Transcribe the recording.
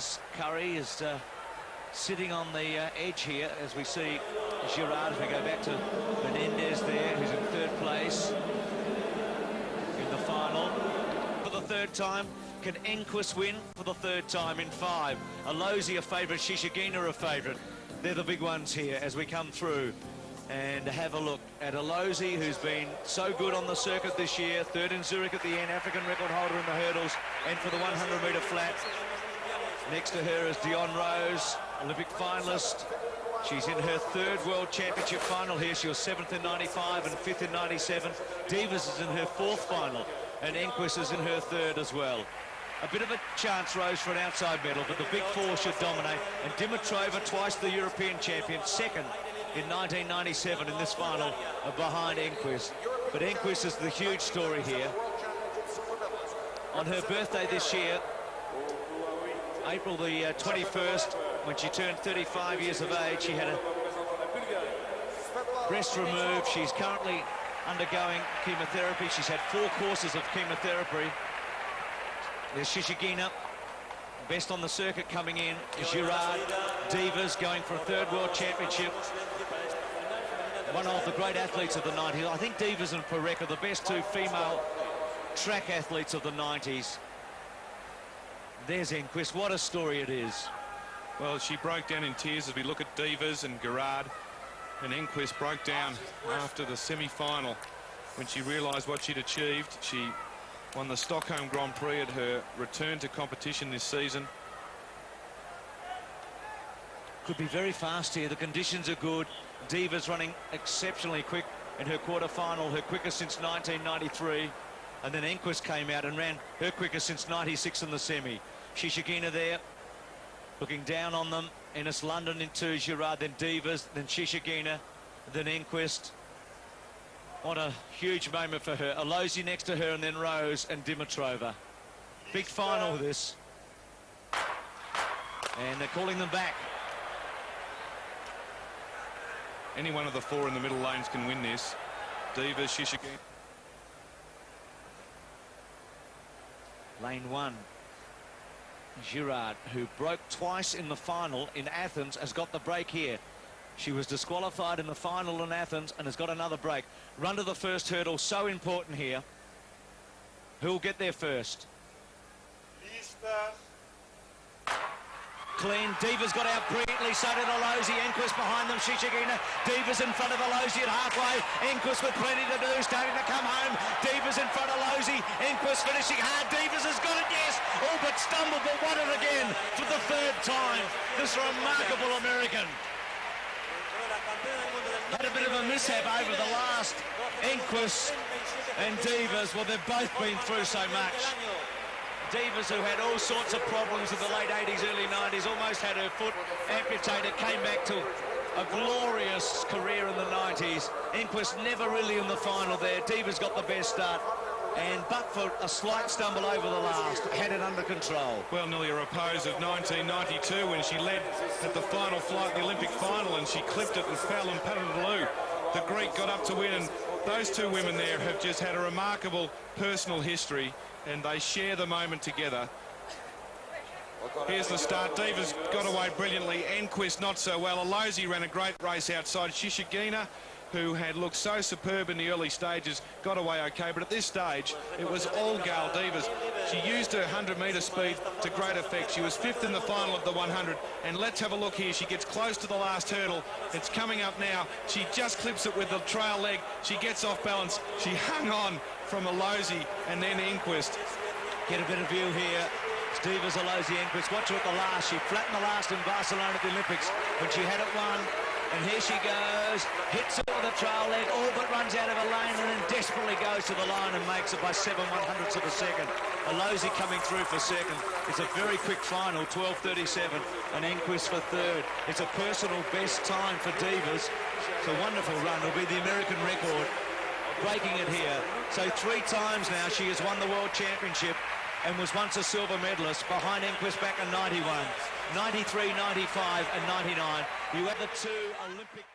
Alex Curry is sitting on the edge here as we see Girard. As we go back to Menendez there, who's in third place in the final. For the third time, can Enquist win for the third time in 5? Alozi a favourite, Shishigina a favourite. They're the big ones here as we come through. And have a look at Alozi, who's been so good on the circuit this year. Third in Zurich at the end, African record holder in the hurdles, and for the 100-metre flat. Next to her is Dion Rose, Olympic finalist. She's in her third World Championship final here. She was 7th in 95 and 5th in 97. Divas is in her 4th final, and Enquist is in her 3rd as well. A bit of a chance, Rose, for an outside medal, but the big 4 should dominate. And Dimitrova, twice the European champion, 2nd in 1997 in this final, behind Enquist. But Enquist is the huge story here. On her birthday this year, April the 21st, when she turned 35 years of age, she had a breast removed. She's currently undergoing chemotherapy. She's had 4 courses of chemotherapy. There's Shishigina, best on the circuit coming in. Girard, Divas going for a 3rd World Championship. One of the great athletes of the 90s. I think Divas and Perec are the best 2 female track athletes of the 90s. There's Enquist. What a story it is. Well, she broke down in tears as we look at Divas and Girard. And Enquist broke down after the semi-final when she realised what she'd achieved. She won the Stockholm Grand Prix at her return to competition this season. Could be very fast here. The conditions are good. Divas running exceptionally quick in her quarter-final, her quickest since 1993. And then Enquist came out and ran her quickest since 96 in the semi. Shishigina there, looking down on them. Ines London into Girard, then Divas, then Shishigina, then Enquist. What a huge moment for her. Alozi next to her, and then Rose and Dimitrova. Big final this. And they're calling them back. Any one of the 4 in the middle lanes can win this. Divas, Shishigina. Lane 1. Girard, who broke twice in the final in Athens, has got the break here. She was disqualified in the final in Athens and has got another break. Run to the first hurdle, so important here. Who'll get there first? Clean. Divas got out brilliantly, so did Alozi. Enquist behind them, Shishigina. Divas in front of Alozi at halfway. Enquist with plenty to do, starting to come home. Divas in front of Alozi. Enquist finishing hard. Divas has got it, yes. All but stumbled, but won it again for the 3rd time. This remarkable American. Had a bit of a mishap over the last. Enquist and Divas, well, they've both been through so much. Divas, who had all sorts of problems in the late 80s, early 90s, almost had her foot amputated, came back to a glorious career in the 90s. Enquist never really in the final there. Divas got the best start, and but for a slight stumble over the last, had it under control. Well, nearly a repose of 1992 when she led at the final flight, the Olympic final, and she clipped it and fell and patted it low. The Greek got up to win, and those 2 women there have just had a remarkable personal history, and they share the moment together. Here's the start. Divas got away brilliantly. Enquist not so well. Alozi ran a great race outside. Shishigina, who had looked so superb in the early stages, got away okay, but at this stage it was all Gal Divas. She used her 100-metre speed to great effect. She was 5th in the final of the 100, and let's have a look here. She gets close to the last hurdle. It's coming up now. She just clips it with the trail leg. She gets off balance. She hung on from Alozi and then Enquist. Get a bit of view here. Divas, Alozi, Enquist. Watch her at the last. She flattened the last in Barcelona at the Olympics when she had it won. And here she goes, hits it with a trail leg, all but runs out of her lane, and then desperately goes to the line and makes it by 7/100ths of a second. Alozi coming through for 2nd. It's a very quick final, 12:37, and Enquist for 3rd. It's a personal best time for Divas. It's a wonderful run. It'll be the American record, breaking it here. So 3 times now she has won the World Championship and was once a silver medalist behind Enquist back in 91, 93, 95 and 99. You had the 2 Olympic